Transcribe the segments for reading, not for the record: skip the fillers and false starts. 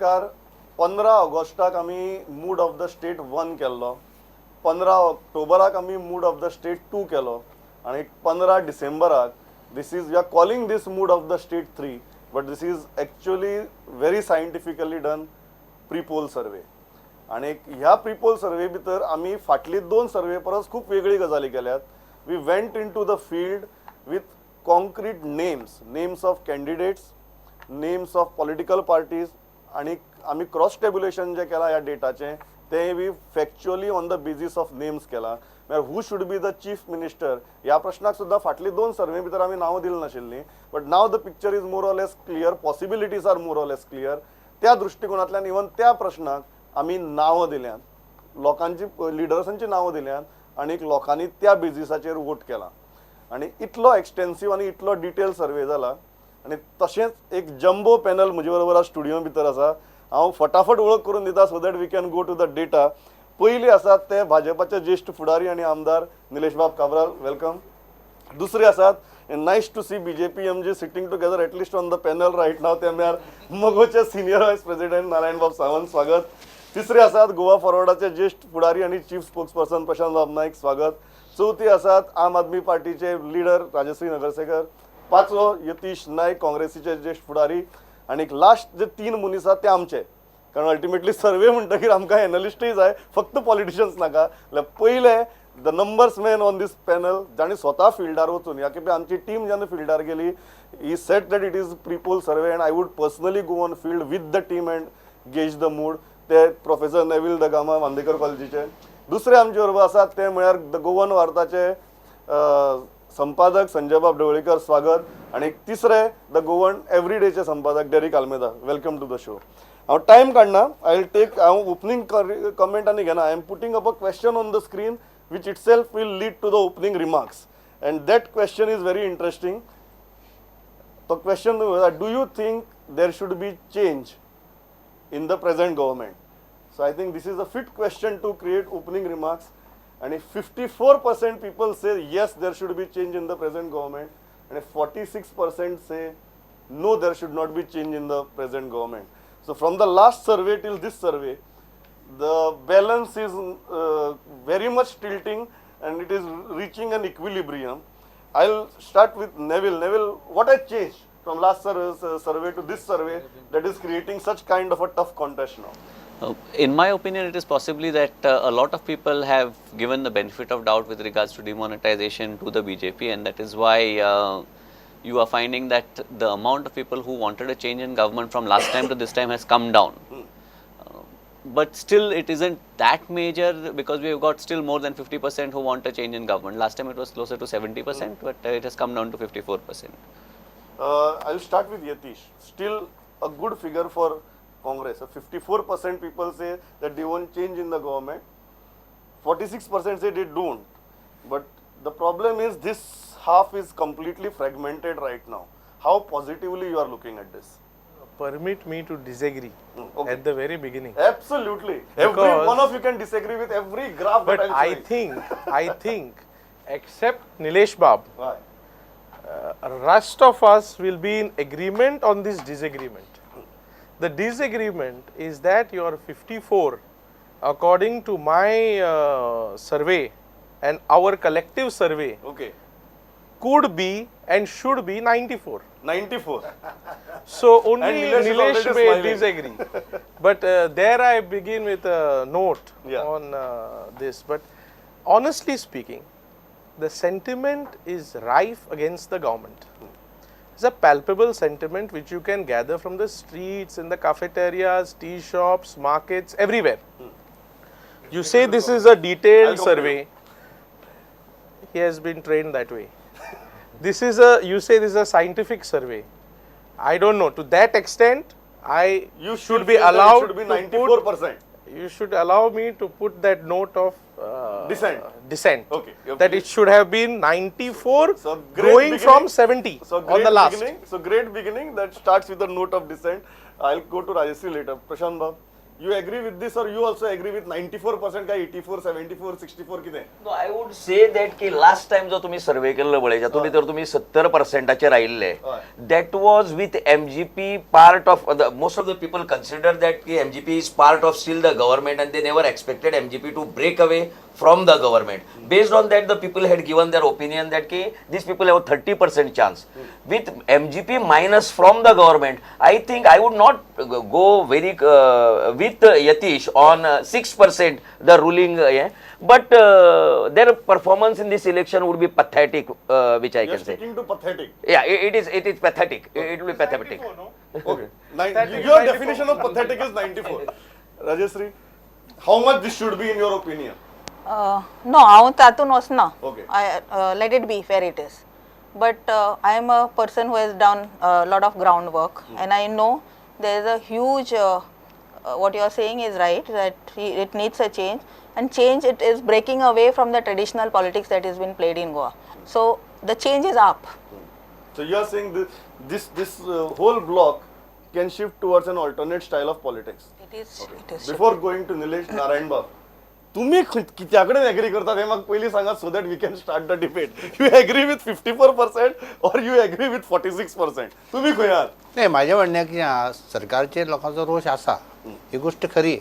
नमस्कार. 15 ऑगस्टाक आमी मूड ऑफ द स्टेट 1 केल्लो, 15 ऑक्टोबराक आमी मूड ऑफ द स्टेट 2 केलो आणि 15 डिसेंबराक this is we are calling this mood of the state 3, but this is actually very scientifically done pre-poll survey. आणि ह्या pre-poll survey भितर आमी फाटली 2 सर्वे परस खूप वेगळी गजाली केल्यात. We went into the field with concrete names of candidates, names of political parties, आणि आमी क्रॉस टेब्युलेशन जे केला ह्या डेटाचे ते we factually on the basis of names केला. Who should be the chief minister ह्या प्रश्नाक सुद्धा फाटली 2 सर्वे भितर आमी नांव दिली नाशिल्लीं, but now the picture is more or less clear, possibilities are more or less clear. त्या दृष्टिकोनांतल्यान इवन त्या प्रश्नाक आमी नांव दिल्यात, लोकांची लिडर्सांची नांव दिल्यात आणि लोकांनी त्या बेसिसाचेर वोट केला. आणि इतलो एक्सटेन्सिव्ह आणि इतलो डिटेल सर्वे जाला. आणि तशेंच एक जम्बो पॅनल म्हजे बरोबर आज स्टुडियो भितर आसा. हांव फटाफट वळख करून दिता so that we can go to the data. पयले आसात ते भाजपाचे ज्येष्ठ फुडारी आणि आमदार निलेश बाब काब्राल, वेलकम. दुसरे आसात nice to see BJP MGP sitting together at least on the panel right now, ते म्हळ्यार मगोचे senior vice president Narayan Bab Sawant, स्वागत. तिसरे आसात गोवा फॉरवर्डाचे ज्येष्ठ फुडारी आणि चीफ स्पोक्सपर्सन प्रशांत बाब नाईक, स्वागत. चौथी आसात आम आदमी पार्टीचे लीडर राजश्री नगरसेकर. पाचवो यतीश नायक काँग्रेसीचे ज्येष्ठ फुडारी. आणि लास्ट जे 3 मनीस आहात ते आमचे, कारण अल्टिमेटली सर्वे म्हणटकीर आमकां एनालिस्टूय जाय, फक्त पॉलिटिशियन्स नाका. पहिले the numbers man on this panel जाणी स्वता फिल्डार वचून, या की आमची टीम जेन्ना फिल्डार गेली he said that it is prepoll survey and I would personally go on field with the team and gauge the mood. ते professor Neville da Gama Bandekar कॉलेजीचे. दुसरे आमचे बरोबर आसात ते म्हळ्यार द गोवन वार्ताचे संपादक संजय बाब ढवळीकर, स्वागत. आणि तिसरे द गोवन एव्हरीडेचे संपादक Derek Almeida, welcome to the show. हांव टायम काडना, आय विल टेक हांव ओपनिंग कमेंट आनी घेना. I am putting up a question on the screen which itself will lead to the opening remarks, and that question is very interesting. The question is, do you think there should be change in the present government? So I think this is a fit question to create opening remarks. And if 54% people say yes, there should be change in the present government, and if 46% say no, there should not be change in the present government. So from the last survey till this survey, the balance is very much tilting and it is reaching an equilibrium. I'll start with Neville. Neville, what has changed from last survey to this survey that is creating such kind of a tough contest now? In my opinion, it is possibly that a lot of people have given the benefit of doubt with regards to demonetization to the BJP, and that is why you are finding that the amount of people who wanted a change in government from last time to this time has come down. But still it isn't that major, because we've got still more than 50% who want a change in government. Last time it was closer to 70%, but it has come down to 54%. I'll start with Yatish. Still a good figure for Congress. 54% people say that they want change in the government. 46% say they don't. But the problem is this half is completely fragmented right now. How positively you are looking at this? Permit me to disagree at the very beginning. Absolutely. Every one of you can disagree with every graph. But I think, except Nilesh Bab, rest of us will be in agreement on this disagreement. The disagreement is that you are 54, according to my survey and our collective survey. Okay. Could be and should be 94. 94. So only Nilesh may disagree. But there I begin with a note on this. But honestly speaking, the sentiment is rife against the government. It's a palpable sentiment which you can gather from the streets, in the cafeterias, tea shops, markets, everywhere. You say this is a detailed survey. He has been trained that way. You say this is a scientific survey. I don't know. To that extent, you should be allowed. Should be 94%. You should allow me to put that note of dissent. Okay. That it should have been 94, so growing from 70 on the last. So great beginning that starts with a note of dissent. I'll go to Rajeshri later. Prashant Bab, You agree with this or you also agree with 94% काय 84, 74, 64 किती? No, I would say that की last time जो तुम्ही सर्वे केलेलं बळे जातून तर तुम्ही 70% राहिले. That was with MGP part of most of the people consider that की MGP is part of still the government and they never expected MGP to break away from the government. Based on that, the people had given their opinion that ki, these people have a 30% chance. With MGP minus from the government, I think I would not go very with Yatish on 6% the ruling. But their performance in this election would be pathetic, which I can say. Sticking to pathetic. Yeah, it is pathetic. It will be pathetic. Okay. Your definition of pathetic is 94. Rajashree, how much this should be in your opinion? No, हांव तातून वचना. Okay. Let it be where it is. But I am a person who has done a lot of groundwork, and I know there is a huge. What you are saying is right, that it needs a change, and change it is breaking away from the traditional politics that has been played in Goa. So the change is up. So you are saying this whole block can shift towards an alternate style of politics. It is. Before going to Nilesh Narayan Babu, तुम्ही कित्याकडे agri करतात हे म्हाका पयलीं सांगात so that we can start the debate. You agree with 54% or you agree with 46%? तुम्ही खंय आहात? नाही, माझ्या म्हणण्याक कितें सरकारचेर लोकांचो रोष आसा, ही गोष्ट खरी,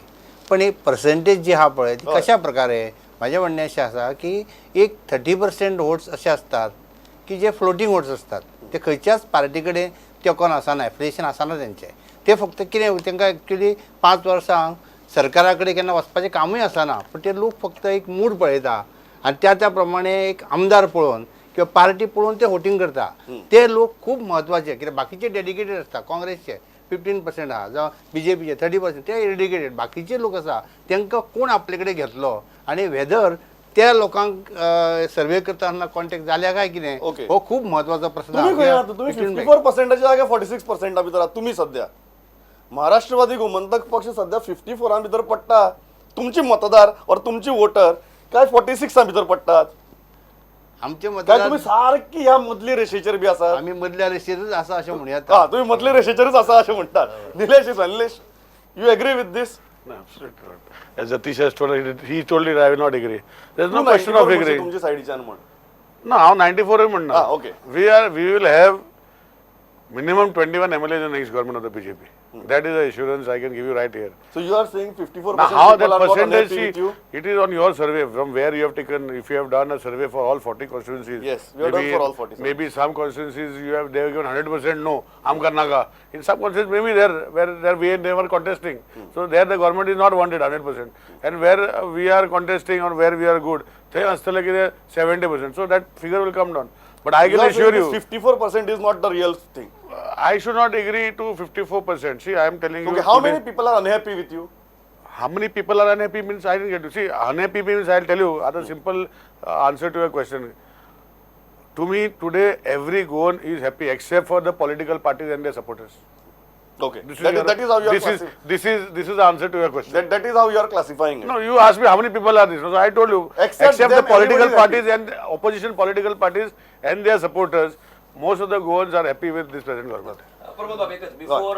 पण ही पर्सेंटेज जी आहा पळय ती कशा प्रकारे, माझ्या म्हणणें अशें आसा की एक 30% वोट्स अशे असतात की जे फ्लोटींग वोट्स असतात, ते खंयच्याच पार्टी कडेन तेंकोन आसना, एफिलिएशन आसना तेंचें. ते फक्त कितें तेंकां एक्चुली 5 वर्सां सरकारा कडेन केन्ना वचपाचें कामूय आसना, पण ते लोक फक्त एक मूड पळयता आनी त्या प्रमाणे एक आमदार पळोवन किंवा पार्टी पळोवन ते वोटींग करता. ते लोक खूब म्हत्वाचे, कित्याक बाकीचे डेडिकेटेड आसता. काँग्रेसचे 15% आहा जावं BJPचे 30%, ते डेडिकेटेड. बाकीचे लोक आसा तांकां कोण आपले कडेन घेतलो आनी वेदर त्या लोकांक सर्वे करतना कॉन्टॅक्ट जाल्या काय कितें, हो खूब म्हत्वाचो प्रश्न. तुम्ही खंय आहात? तुम्ही 54%च्या जाग्यार 46% भितर आहात तुम्ही सध्या. महाराष्ट्रवादी गोमंतक पक्ष सध्या 54 भितर पडटा. तुमचे मतदार और तुमचे वोटर काय 46 भितर पडटात. आमचे काय मतदार तुम्ही सारकी ह्या मदली रेषेचेर बी आसा? आमी मदल्या रेषेरच आसा अशें म्हणयात. तुम्ही मदली रेषेचेरच आसा अशें म्हणटात. Nilesh, you agree with this? No, absolutely not. As Atish has told, he told it, I will not agree. There is no question of agreeing. तुमच्या साइडीच्यान म्हण. No, हांव 94 आहे म्हणना. Okay. We will have minimum 21 MLAs in the next government of the BJP. That is the assurance I can give you right here. So you are saying 54% Now, how people that are not percentage, unhappy with see, you? it is on your survey from where you have taken, if you have done a survey for all 40 constituencies. Yes, we have done for all 40. Maybe some constituencies they have given 100% no, am karna ka. In some constituencies maybe there we never contesting. So there the government is not wanted 100%. And where we are contesting or where we are good, then astale ki 70%. So that figure will come down. But I can assure you, 54% is not the real thing. I should not agree to 54%. See, I am telling Okay, you. how today- many people are unhappy with you? How many people are unhappy means I didn't get to see. Unhappy means I'll tell you other simple answer to your question. To me today every Goan is happy except for the political parties and their supporters. Okay, that is how you are this is the answer to your question. that is how you are classifying it. No, you asked me how many people are this. So I told you Except the them, political everybody is parties and opposition political parties and their supporters, most of the Goans are happy with this present government. Before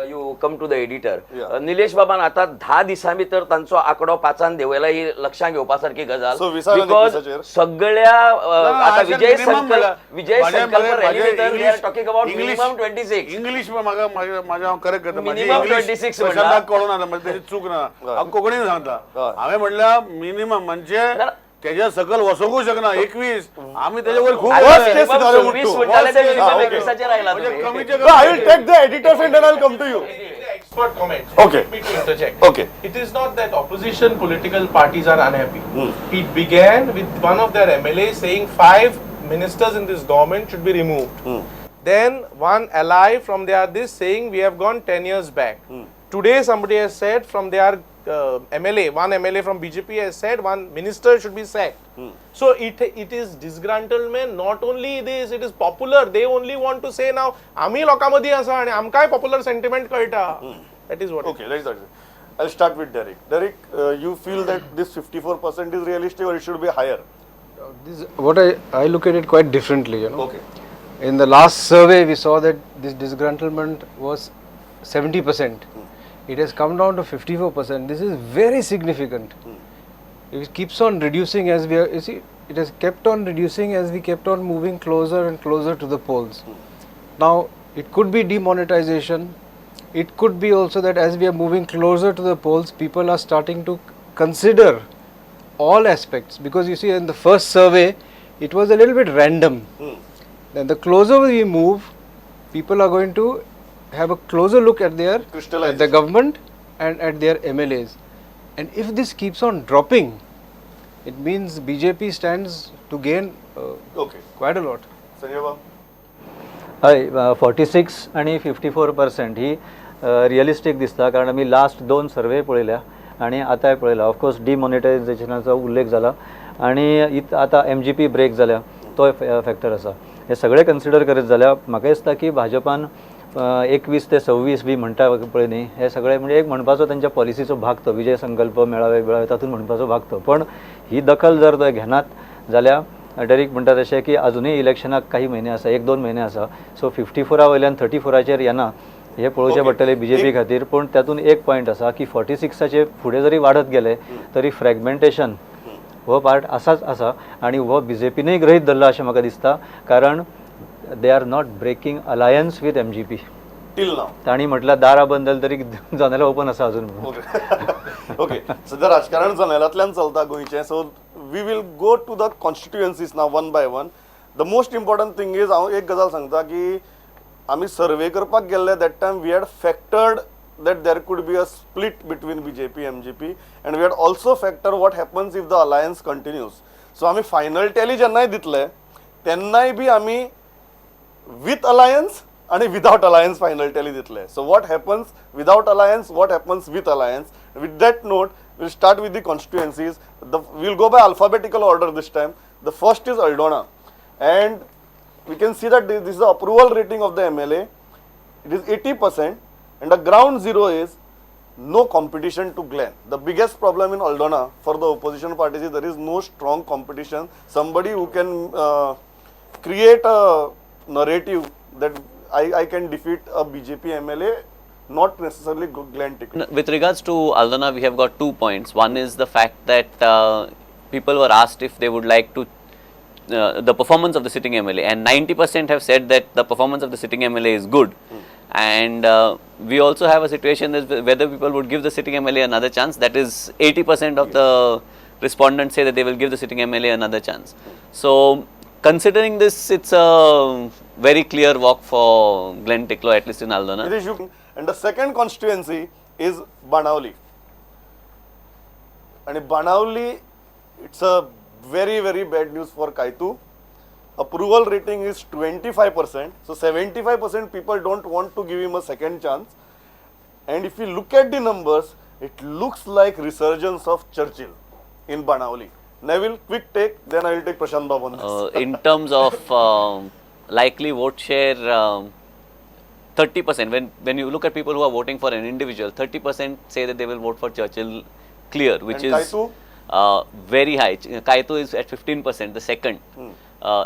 you come to the editor, Yeah. Nilesh बाबान आता 10 दिसां भितर तांचो आकडो 5 देवयला ही लक्षात घेवपासारखी गजाल. So, विचारलं because दिसाचेर? सगळ्या आता I said विजय minimum संकल्प माझ्या रॅली भितर they are English- talking about English- minimum 26. English माझ्या करेक्ट करता Minimum 26 म्हणला. प्रशांत कळून आता म्हणजे त्याची चूक ना हांव कोंकणीन सांगता. हांवें म्हणल्यार मिनिमम म्हणजे त्याच्या सकल वसोंकूच शकना 21. आम्ही त्याच्यावर खूप Worst case scenario would 26 do. म्हणटाले ते Worst case- minimum okay. 21 राहिला म्हणजे तुम्ही. कमीचे No, I will take the editors and then I'll come to you. Expert comments. Okay. Let me to interject. Okay. It is not that opposition political parties are unhappy. It began with one of their MLAs saying 5 ministers in this government should be removed. Then one ally from this saying we have gone 10 years back. Today somebody has said from their MLA, one MLA from BJP has said one minister should be sacked. So it is disgruntlement. Not only this, it is popular. They only want to say now, आम्ही लोकांमध्ये असा आणि आमकाय popular sentiment कळटा. That is what. Okay, let's start. I'll start with Derek. Derek, you feel that this 54% is realistic or it should be higher? What I look at it quite differently, you know. Okay. In the last survey, we saw that this disgruntlement was 70%. it has come down to 54%. This is very significant. It keeps on reducing as we are, you see, it has kept on reducing as we kept on moving closer and closer to the polls. Now, it could be demonetization. It could be also that as we are moving closer to the polls, people are starting to consider all aspects, because you see in the first survey, it was a little bit random. Then the closer we move, people are going to have a closer look at the government and at their MLAs. And if this keeps on dropping, it means BJP stands to gain quite a lot. Sanjay बाब हय 46 आणि 54% ही realistic दिसता, कारण आमी last 2 सर्वे पळयल्या आणि आतांय पळयला. ऑफकोर्स डिमॉनिटायझेशनाचो उल्लेख जाला आणि आतां MGP ब्रेक जाल्या तो फॅक्टर आसा. हे सगळे कन्सिडर करीत जाल्यार म्हाका दिसता की भाजपान 21 ते 26 बी म्हणटा पळय न्ही, हे सगळे म्हणजे एक म्हणपाचो तांच्या पॉलिसीचो भाग तो, विजय संकल्प मेळावे तातूंत म्हणपाचो भाग तो. पण ही दखल जर ते घेनात जाल्यार डेरीक म्हणटा तशें की अजुनूय इलेक्शनाक काही म्हयने आसा, 1-2 म्हयने आसा. सो 54 वयल्यान 34चेर येना हे पळोवचें पडटलें BJP खातीर. पूण तातूंत एक पॉयंट आसा की 46चे फुडें जरी वाडत गेले तरी फ्रॅगमेंटेशन हो पार्ट आसाच आसा आणि हो BJPनूय गृहीत धरला अशें म्हाका दिसता, कारण they are not breaking alliance with MGP. Till now तांणी म्हटल्यार दारां बंद तरी जनेलां ओपन आसा अजून. ओके सध्या राजकारण जनेलांतल्यान चलता गोंयचें. So we will go to the constituencies now one by one. The most important thing is हांव एक गजाल सांगता की आमी सर्वे करपाक गेल्ले that time we had factored that there could be a split between BJP MGP, and we had also factor what happens if the alliance continues. So आम्ही final tally जेन्नाय दितले तेन्नाय बी आम्ही with alliance आणि without alliance final tally दितले. So what happens without alliance, what happens with alliance. With that note, we'll start with the constituencies. We'll go by alphabetical order this time. The first is Aldona, and we can see that this is the approval rating of the MLA. It is 80%. And the ground zero is no competition to Glen. The biggest problem in Aldona for the opposition parties is there is no strong competition. Somebody who can create a narrative that I can defeat a BJP MLA, not necessarily Glen ticket. With regards to Aldona, we have got 2 points. One is the fact that people were asked if they would like to the performance of the sitting MLA, and 90% have said that the performance of the sitting MLA is good. And we also have a situation that whether people would give the sitting MLA another chance. That is 80% of the respondents say that they will give the sitting MLA another chance. So considering this, it's a very clear walk for Glen Ticklow, at least in Aldona. And the second constituency is Banavli. And Banavli, it's a very, very bad news for Kaitu. Approval rating is 25%. So 75% people don't want to give him a second chance. And if you look at the numbers, it looks like resurgence of Churchill in Banavli. Neville, quick take, then I will take Prashant Babu on this. In terms of likely vote share, 30%. When you look at people who are voting for an individual, 30% say that they will vote for Churchill clear, which and is very high. Kaitu is at 15%, the second.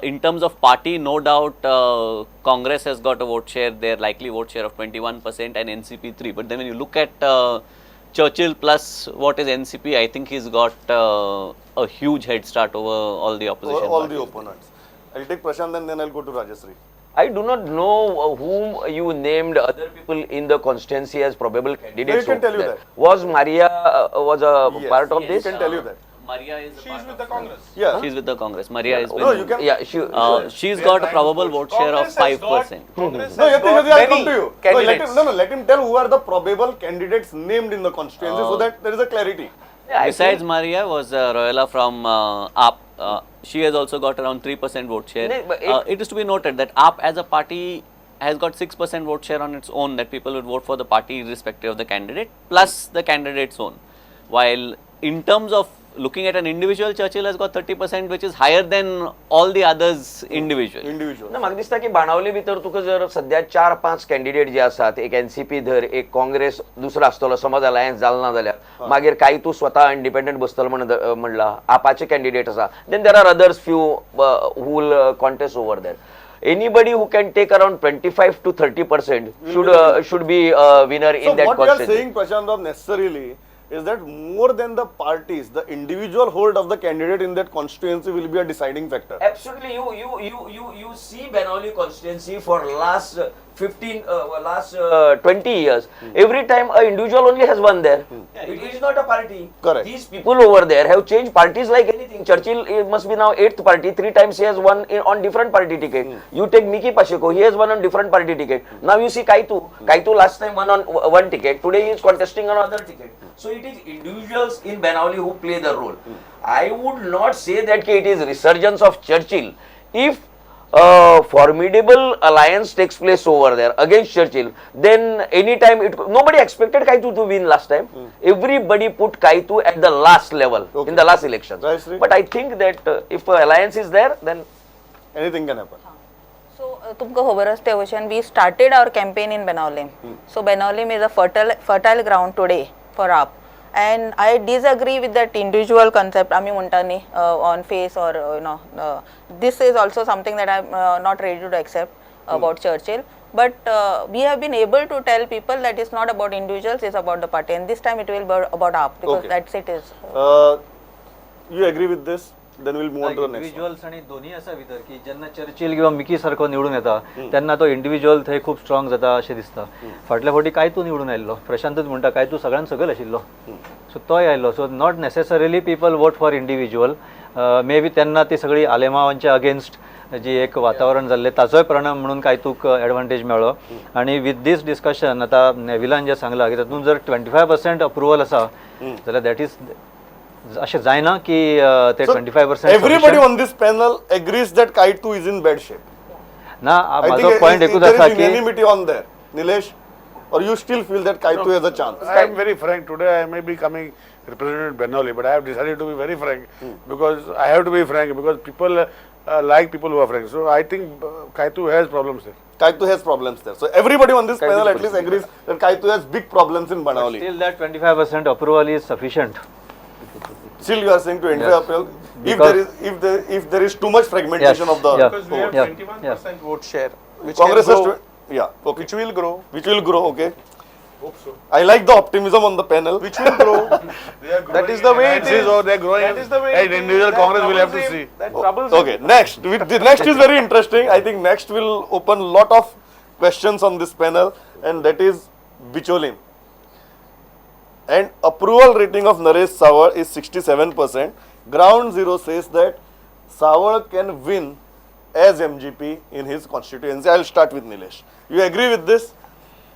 In terms of party, no doubt Congress has got a vote share, their likely vote share of 21% and NCP 3. But then when you look at Churchill plus what is NCP, I think he's got a huge head start over all the opposition. All the opponents. I'll take Prashant and then I'll go to Rajashree. I do not know whom you named other people in the constituency as probable candidates. No, he can tell you that. Was Maria was a part of He this? can tell you that. Maria is She's with the Congress. Yeah. She's with the Congress. Maria is No, you can. Yeah, she's got a probable vote share of 5%. Congress No, has Yati, got I'll come to many you. candidates. Let him tell who are the probable candidates named in the constituency so that there is a clarity. Besides Maria was Royala from AAP. She has also got around 3% vote share. No, but It is to be noted that AAP as a party has got 6% vote share on its own, that people would vote for the party irrespective of the candidate, plus the candidate's own. While in terms of looking at an individual, Churchill has got 30%, which is higher than all the others individually. ना म्हाका दिसता की बाणावले भितर तुका जर सध्या 4-5 candidate जे आसात, एक एनसीपी धर, एक काँग्रेस दुसरो आसतलो, समज अलायन्स जालो ना जाल्यार मागीर काही तू स्वता इंडिपेंडंट बसतलो म्हणला, आपाचे कॅन्डिडेट आसा, then there are others few who will contest over there. anybody who can take around 25 to 30% should be a winner So in that what you are constituency. saying, Prashant Bab, necessarily is that more than the parties, the individual hold of the candidate in that constituency will be a deciding factor. Absolutely, you see Benoli constituency for last 20 years. Every time a individual only has won there. It is not a party. Correct. These people over there have changed parties like anything. Churchill must be now 8th party. 3 times he has won on different party ticket. You take Miki Pacheco, he has won on different party ticket. Now you see Kaitu. Kaitu last time won on one ticket. Today he is contesting on another ticket. So it is individuals in Benoli who play the role. I would not say that it is resurgence of Churchill. If formidable alliance takes place over there against Churchill, then anytime nobody expected Kaitu to win last time. Everybody put Kaitu at the last level in the last elections. Right, Sri? But I think that if alliance is there, then Anything can happen. So, तुमको खबर असते Ocean, we started our campaign in Benaulim. So, Benaulim is a fertile ground today for AAP. And I disagree with that individual concept, Ami Muntani, on face or, this is also something that I'm not ready to accept about Churchill. But we have been able to tell people that it's not about individuals, it's about the party. And this time it will be about AAP because Okay. that's it is. You agree with this? Then we'll move on to the next one. Individuals आणि दोन्ही असा भितर की जेन्ना Churchill किंवा Mickey सारको निवडून येता तेन्ना तो इंडिव्हिज्युअल थंय खूब स्ट्रॉंग जाता अशें दिसता. फाटल्या फावटी काय तूं निवडून आयिल्लो, प्रशांतच म्हणटा काय तूं सगळ्यान सकयल आशिल्लो, सो तोय आयिल्लो. So not necessarily people vote for individual. May be तेन्ना ती सगळी आलेमावांच्या अगेन्स्ट जी एक वातावरण जाल्लें ताचोय परिणाम म्हणून काय तूक एडवांटेज मेळ्ळो. आणि विथ दीस डिस्कशन आतां नेविलान जें सांगलां की तातूंत जर 25% अप्रुवल आसा जाल्यार दॅट इज अशें जायना की ते 25% Everybody on this panel agrees that Kaitu is in bad shape. ना. I माझो think पॉयंट एकूच there आसा is की unanimity on there. Nilesh, or you still feel that Kaitu has a chance? I am very frank. Today I may be coming representing Benoli, but I have decided to be very frank because I have to be frank because people like people who are frank. So I think Kaitu has problems there. Kaitu has problems there. So everybody on this panel at least agrees that Kaitu has big problems in Banauli. still that 25% approval is sufficient. Still you are saying 25 Yes. April. If Because- there is too much fragmentation Yes. of the Yeah. Because we have Yeah. 21% vote share, which Congress can has grow, okay. which will grow. Which will grow, okay. Hope so. I like the optimism on the panel. Which will grow. That is the way it is. So they are growing. That is the way Hey, it is. individual That Congress will have to troubles see. him. That troubles him. Okay, next. The next is very interesting. I think next will open lot of questions on this panel, and that is Bicholim. And approval rating of Naresh Sawar is 67%. Ground Zero says that Sawar can win as MGP in his constituency. I'll start with Nilesh. You agree with this?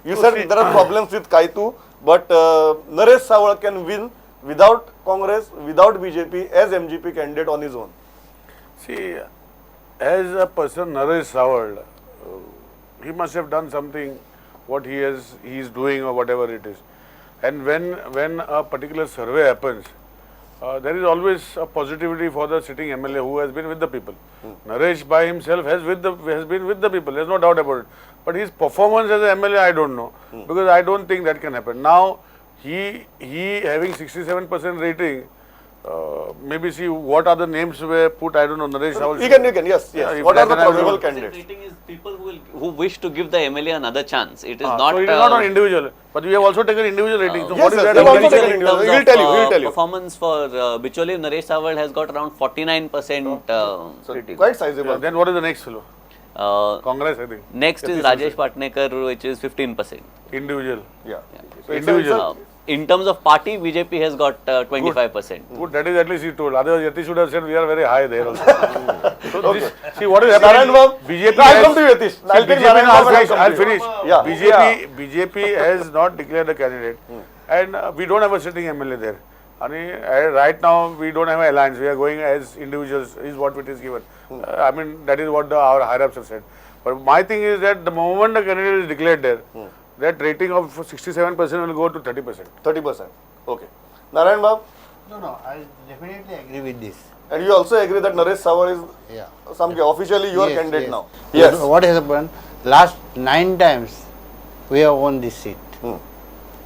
You said there are problems with Kaitu, but Naresh Sawar can win without Congress, without BJP as MGP candidate on his own. See, as a person, Naresh Sawal, he must have done something, what he is doing or whatever it is. And when a particular survey happens, there is always a positivity for the sitting MLA who has been with the people. Naresh by himself has been with the people. There's no doubt about it. But his performance as an MLA, I don't know, because I don't think that can happen. Now he having 67% rating. Maybe see what are the names were put. I don't know. Naresh Sawal. You can, yes. Yeah, if What are the that can probable happen. candidates? Rating is people who wish to give the MLA another chance. It is So not. it is not on individual, but we have also taken individual ratings. So Yes, what is yes, that? we have also about? taken in individual. terms He'll of, tell you, he'll tell you. Performance for Bicholi, Naresh Sawal has got around 49%. So quite sizable. Yeah, then what is the next fellow? Congress, I think. Next is Rajesh Patnekar, which is 15%. Individual. Yeah. So individual. In terms of party, BJP has got 25%. Good, that is at least he told. Otherwise, Yati should have said we are very high there also. So this, see what is Narayan happening. Babu, BJP I'll has, come to you, Yatish. I'll take BJP Narayan now Babu and I'll has, come I'll to you. finish. Yeah. BJP has not declared a candidate, and we don't have a sitting MLA there. And right now we don't have an alliance. We are going as individuals. Is what it is given. I mean that is what our higher ups have said. But my thing is that the moment the candidate is declared there, that rating of 67% will go to 30%. 30%. Okay. Narayan Babu, No, I definitely agree with this. and you also agree that Naresh Sawar is Yeah. officially your Yes, candidate yes. now? Yes. What has happened? Last 9 times we have won this seat.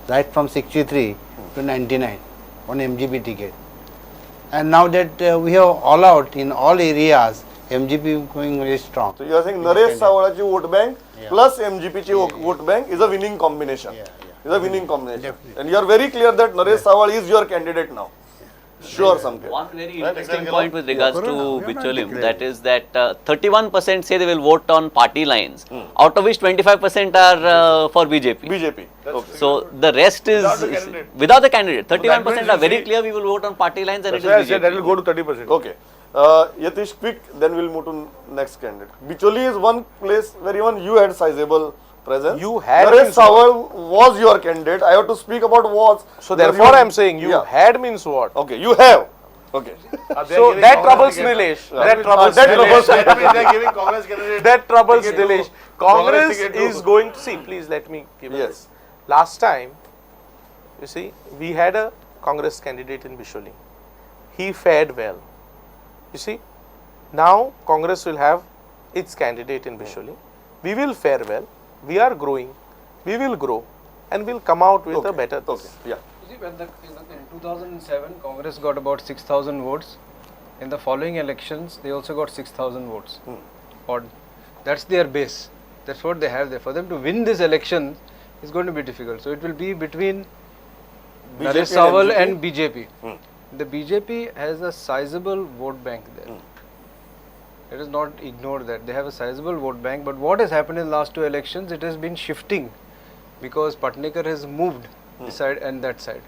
Right from 63 to 99 on MGP ticket. And now that we have all out in all areas, MGP going very strong. So you are saying Naresh Sawalachi vote bank plus MGP chi vote bank is a winning combination. Is a winning combination. And you are very clear that Naresh Sawal is your candidate now. Sure, Samket. One very interesting point with regards to Bicholim, that is that 31% say they will vote on party lines, out of which 25% are for BJP. BJP. Okay. So the rest is without the candidate. 31% are very clear we will vote on party lines and it is I said BJP. that will go to 30%. Okay. Yatish, quick, then we'll move to next candidate. Bicholi is one place where even you had sizable presence. You had Naresh means Sawal was your candidate. I have to speak about was. So therefore I am saying you had means what? Okay, you have. Okay. So that troubles Nilesh. That troubles Nilesh. They are giving Congress candidate. That troubles Nilesh. Congress ticket is to- going to see. Please let me give Yes. this. Last time, you see, we had a Congress candidate in Bisholi. He fared well. You see, now Congress will have its candidate in Bisholi. We will fare well. We are growing. We will grow, and we'll come out with a better. Okay. Yeah. You see, when in 2007, Congress got about 6,000 votes. In the following elections, they also got 6,000 votes. Odd. That's their base. That's what they have there. For them to win this election is going to be difficult. So it will be between BJP Naresh and Sawal MGP? and BJP. The BJP has a sizable vote bank there. Let us not ignore that. They have a sizable vote bank. But what has happened in the last two elections, it has been shifting because Patnaikar has moved this side and that side.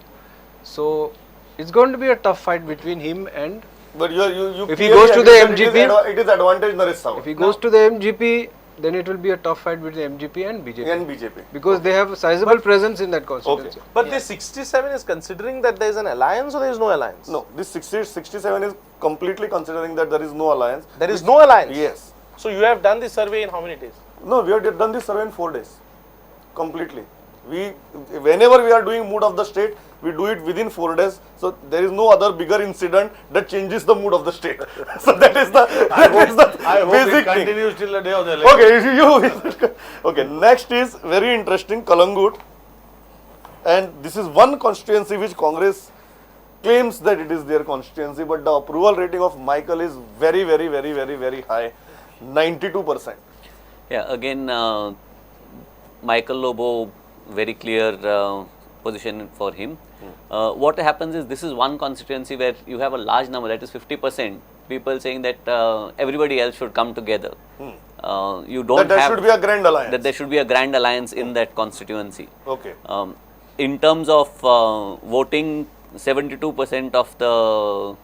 So it's going to be a tough fight between him and But you If he clearly goes to agree the that MGP, it is advantage Naresh Sawal. if he goes to the MGP, then it will be a tough fight between MGP and BJP. And BJP. Because they have a sizable presence in that constituency. But this 67 is considering that there is an alliance or there is no alliance? No, this 67 is completely considering that there is no alliance. There is no alliance? Yes. So you have done this survey in how many days? No, we have done this survey in 4 days. Completely. Whenever we are doing mood of the state, we do it within 4 days. So there is no other bigger incident that changes the mood of the state. So that is the I hope it basic thing. continues till the day of the election. Okay, okay. Next is very interesting, Kalangut, and this is one constituency which Congress claims that it is their constituency, but the approval rating of Michael is very, very, very, very, very high, 92%. Yeah, again, Michael Lobo, very clear position for him. What happens is this is one constituency where you have a large number, that is 50%, people saying that everybody else should come together. You don't That have should be a grand alliance. that there should be a grand alliance in that constituency. Okay. In terms of voting, 72% of the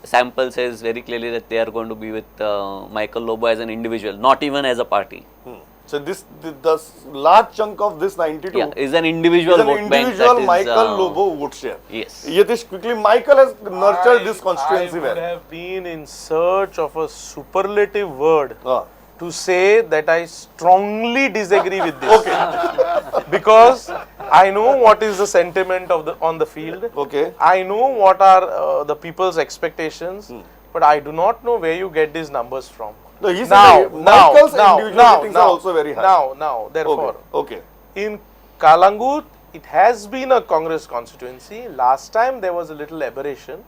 sample says very clearly that they are going to be with Michael Lobo as an individual, not even as a party. So the large chunk of this 92 Yeah, is an individual is an vote bank. individual that is, Michael Lobo vote share. Yes. Yatish, quickly, Michael has nurtured this constituency I would well. have been in search of a superlative word Ah. to say that I strongly disagree with this. Okay. Because I know what is the sentiment of on the field. Okay. I know what are the people's expectations, but I do not know where you get these numbers from. No, he said Now, that Michael's individual ratings are now, also very high. therefore, Okay. in Kalangut, it has been a Congress constituency. Last time there was a little aberration.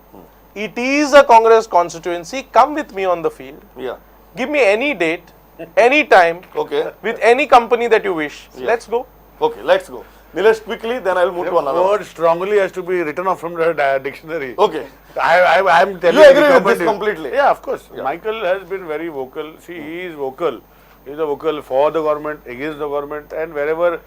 It is a Congress constituency. Come with me on the field. Yeah. Give me any date, any time, Okay. with any company that you wish. Let's go. Okay, let's go. Nilesh, quickly, then I'll move to another one. Word strongly has to be written off from the dictionary. Okay. I'm telling You the agree with government this is- completely? Yeah, of course. Michael has been very vocal. See, he is vocal. He is a vocal for the government, against the government, and wherever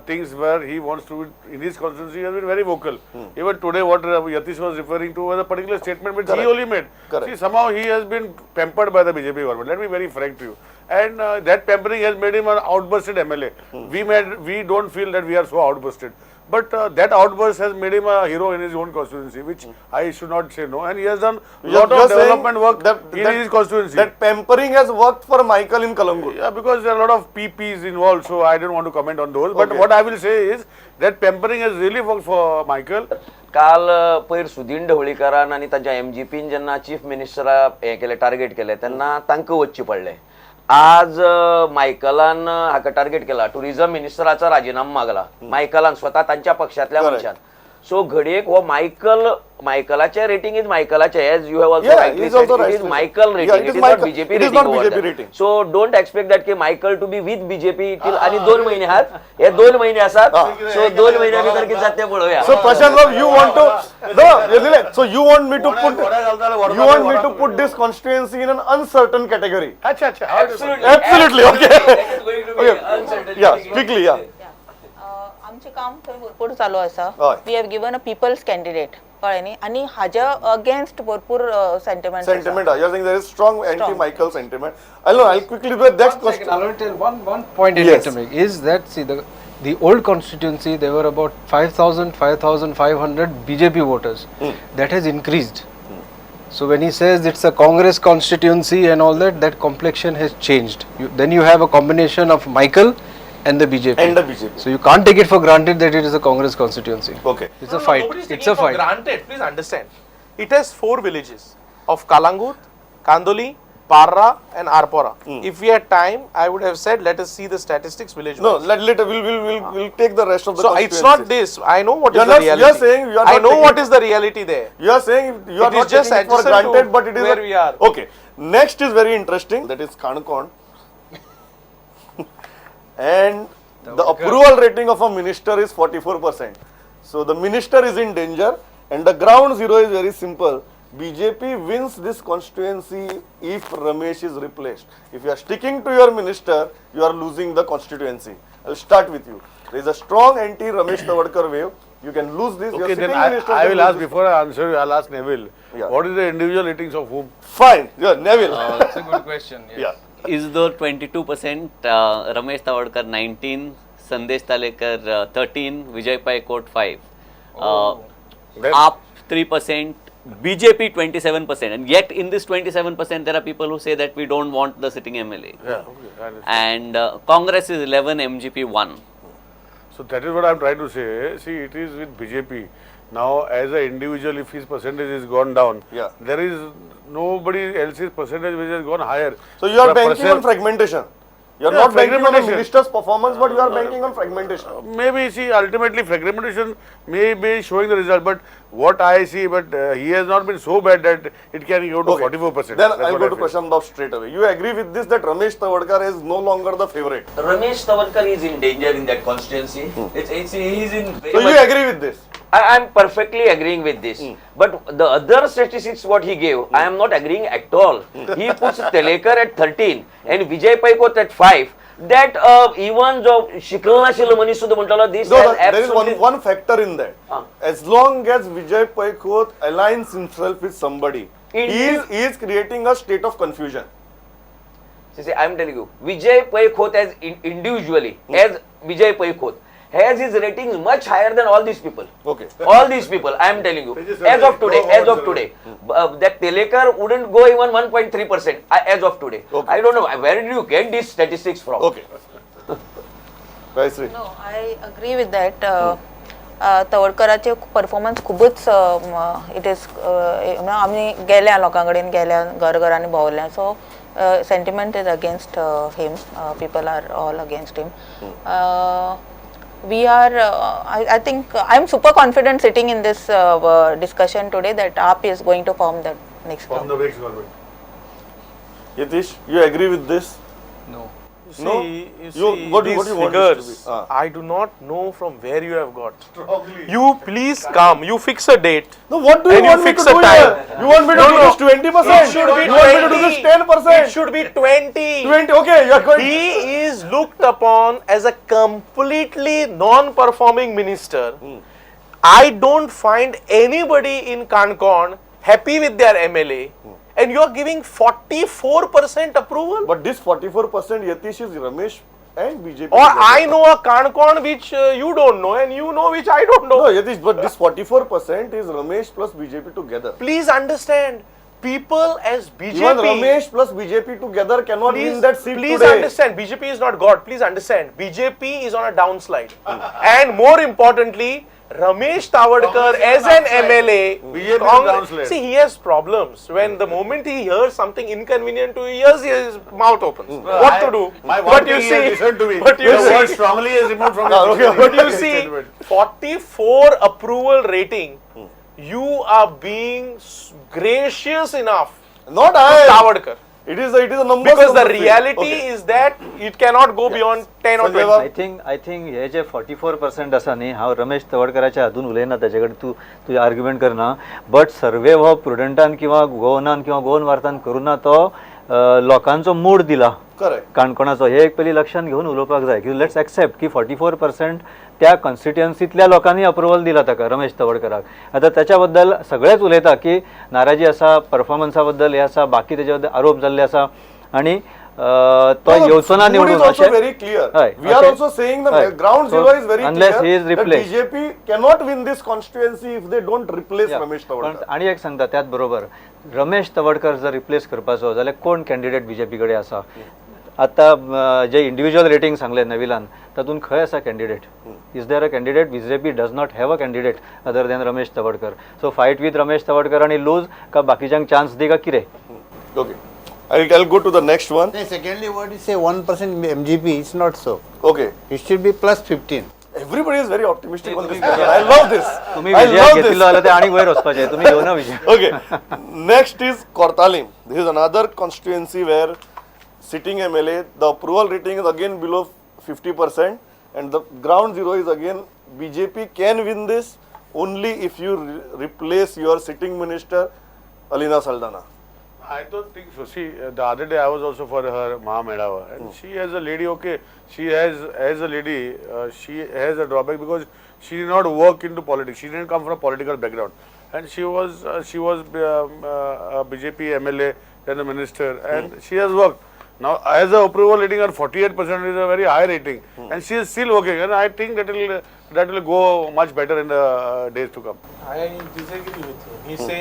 things where he wants to, in his constituency, he has been very vocal. Even today, what Yatish was referring to was a particular statement which he only made. Correct. See, somehow he has been pampered by the BJP government. Let me be very frank to you. And that pampering has made him an outbursted MLA. We don't feel that we are so outbursted. But that outburst has made him a hero in his own constituency, which I should not say no. And he has done a lot of development work in his constituency. That pampering has worked for Michael in Kalangut. Yeah, because there are a lot of PPs involved, so I don't want to comment on those. But Okay. what I will say is that pampering has really worked for Michael. काल पयर सुदीन ढवळीकरान आनी तांच्या एमजीपीन जेन्ना chief मिनिस्टरा हे केले target केले तेन्ना तांकां वचचे पडले. आज मायकलान हाका टार्गेट केला, टुरिझम मिनिस्टराचा राजीनामा मागला मायकलान स्वतः तांच्या पक्षातल्या मनशान. सो घडयेक हो मायकलाचे रेटिंग इज मायकलाचे as you have also Yeah, rightly he's also said it is rightly Michael said. Rating Yeah, it is Michael. Not BJP It is not BJP rating. So don't expect that की Michael to be with BJP till आणि 2 महिने आहात हे 2 महिने असतात सो 2 महिन्या भितर किती जाते पळोवया So Prashant Babu, you want to so you want me to put this constituency in an uncertain category. अच्छा अच्छा. Absolutely, okay. Yeah, quickly, yeah. आमचे काम थंय भरपूर चालू आसा. हय. We have given a people's candidate कळ्ळें न्ही आनी हाज्या अगेन्स्ट भरपूर sentiment Sentiment. You're saying there is strong anti-Michael sentiment. I'll quickly do the next question. I'll tell one point I'd like to make is that see the old constituency there were about 5,500 BJP voters. That has increased. So when he says it's a Congress constituency and all that, that complexion has changed. Then you have a combination of Michael and the BJP. And the BJP. So you can't take it for granted that it is a Congress constituency. Okay. It's a fight. Nobody's It's taking a for fight. granted. Please understand. It has 4 villages of Kalangut, Kandoli, Parra, and Arpora. If we had time, I would have said, let us see the statistics village. No, wise. later we'll take the rest of the So it's not this. I know what You're is the not- reality. you're saying you are I not know taking- what is the reality there. You are saying you are It is not just taking it for adjacent to granted, but it is where we are. Okay. Next is very interesting. That is Kanakon. And the approval rating of a minister is 44%. So the minister is in danger, and the ground zero is very simple. BJP wins this constituency if Ramesh is replaced. If you are sticking to your minister, you are losing the constituency. I'll start with you. There is a strong anti-Ramesh Tavadkar wave. You can lose this. Your Okay, then sitting minister I can will lose ask, this. before I answer you, I'll ask Neville. Yeah. What is the individual ratings of whom? Fine. Yeah, Neville. That's a good question. Yeah. Is the 22%, Ramesh Tavadkar 19, Sandesh Talekar 13, Vijay Pai Court 5, Then- AAP 3%, BJP 27%, and yet in this 27% there are people who say that we don't want the sitting MLA. Yeah, okay. I understand. And Congress is 11, MGP 1. So that is what I'm trying to say. See, it is with BJP. Now, as an individual, if his percentage is gone down, Yeah. there is nobody else's percentage which has gone higher. So you are The banking percent- on fragmentation. You are Yeah, not banking on the fragmentation. minister's performance, but you are banking on fragmentation. Maybe see, ultimately fragmentation may be showing the result, but what I see, but he has not been so bad that it can go to 44%. Then That's I'll what go I to feel. Prashant Babu straight away. You agree with this that Ramesh Tavadkar is no longer the favorite? Ramesh Tavadkar is in danger in that constituency. He's in very So you much- agree with this? I am perfectly agreeing with this. But the other statistics what he gave, I am not agreeing at all. He puts Telekar at 13 and Vijay Paikot at 5. That even जो शिकला नशिल्लो मनीस सुद्धा म्हणटालो this No, has there is absolutely one factor in that. As long as Vijay Paikot aligns himself with somebody, he is creating a state of confusion. See, I am telling you, Vijay Paikot as individually, as Vijay Paikot, has his ratings much higher than all these people. Okay. All these people, I am telling you, as of today, that Telekar wouldn't go even 1.3% as of today. Okay. I don't know, where did you get these statistics from? Okay. Vaisri. No, I agree with that. तवडकराचे performance खूपच it is आम्ही गेल्या लोकां कडेन गेल्या घरांनी भोंवल्या so sentiment is against him people are all against him we are I think I am super confident sitting in this discussion today that AAP is going to form the next From government. the next government. Yatish, you agree with this? No. See, No? you see What do these you want this to figures, be? I do not know from where you have got. You please come, you fix a date. No, what do you And you want me fix to a do time. here? You want me to do this 20%? It should be You want me to do this 10%? It should be 20. 20, okay, you are going. He is looked upon as a completely non-performing minister. I don't find anybody in Kankan happy with their MLA. And you are giving 44% approval? But this 44% Yatish is Ramesh and BJP. Or together. I know a Kankan which you don't know and you know which I don't know. No, Yatish, but this 44% is Ramesh plus BJP together. Please understand, people as BJP. Even Ramesh plus BJP together cannot win that seat please today. understand, BJP is not God. Please understand, BJP is on a downslide. And more importantly, Ramesh Tawardkar as an MLA, BJP is downslide. see, he has problems. When the moment he hears something inconvenient to his mouth opens. What to do? But you see, listen to me. But you the word see, strongly is removed from but you see, 44 approval rating. You are being gracious enough Not to I. Tawardkar. It is a number. Because the reality is that it cannot go beyond 10 or 20. I think हे जे 44% आसा न्ही हांव रमेश तवडकराच्या हातून उलयना ताचे कडेन तूं तुजें argument करना बट सर्वे हो प्रुडंटान किंवा गोवनान किंवा गोवन वार्तान करुना तो लोकांचो मूड दिला Correct. काणकोणाचो हे एक पयली लक्षात घेवन उलोवपाक जाय की लेट्स एक्सेप्ट की 44% त्या कॉन्स्टिट्युएन्सींतल्या लोकांनी अप्रुवल दिला ताका रमेश तवडकराक आतां त्याच्या बद्दल सगळेच उलयता की नाराजी आसा परफॉर्मन्सा बद्दल हे आसा बाकी तेजे बद्दल आरोप जाल्ले आसा आनी तो येवचो ना निवडून is also very clear. We are also saying the ground zero is very unless clear he is that replaced. BJP cannot win this constituency if they don't replace Ramesh Tawardkar. आणि एक सांगता त्याच बरोबर रमेश तवडकर जर रिप्लेस करपाचो जाल्यार कोण candidate BJP कडेन आसा आतां जे इंडिव्हिज्युअल रेटिंग सांगले नविलान तातूंत खंय आसा candidate is there a candidate BJP does not have a candidate other than Ramesh Tawadkar so fight with Ramesh Tawadkar आणि लूज का बाकीच्यांक चान्स दी का कितें Okay. I'll go to the next one. Secondly, what you say 1% MGP is not so. Okay. It should be plus 15. Everybody is very optimistic on this matter. I love this. तुम्ही I विजयाक love घेतिल्लो this. जाल्यार ते आनीक वयर वचपाचें तुमी घेवना विजय Okay. Next is Kortalim. This is another constituency where sitting MLA, the approval rating is again below 50%, and the ground zero is again BJP can win this only if you replace your sitting minister Alina Saldana. I don't think so. See, the other day I was also for her Mahamedava, and she as a lady, okay, she has as a lady, she has a drawback because she did not work into politics. She didn't come from a political background, and she was a BJP MLA, then a minister, and she has worked. Now, as a approval rating at 48% is a very high rating, and she is still working, and I think that will go much better in the days to come. I disagree with you. He says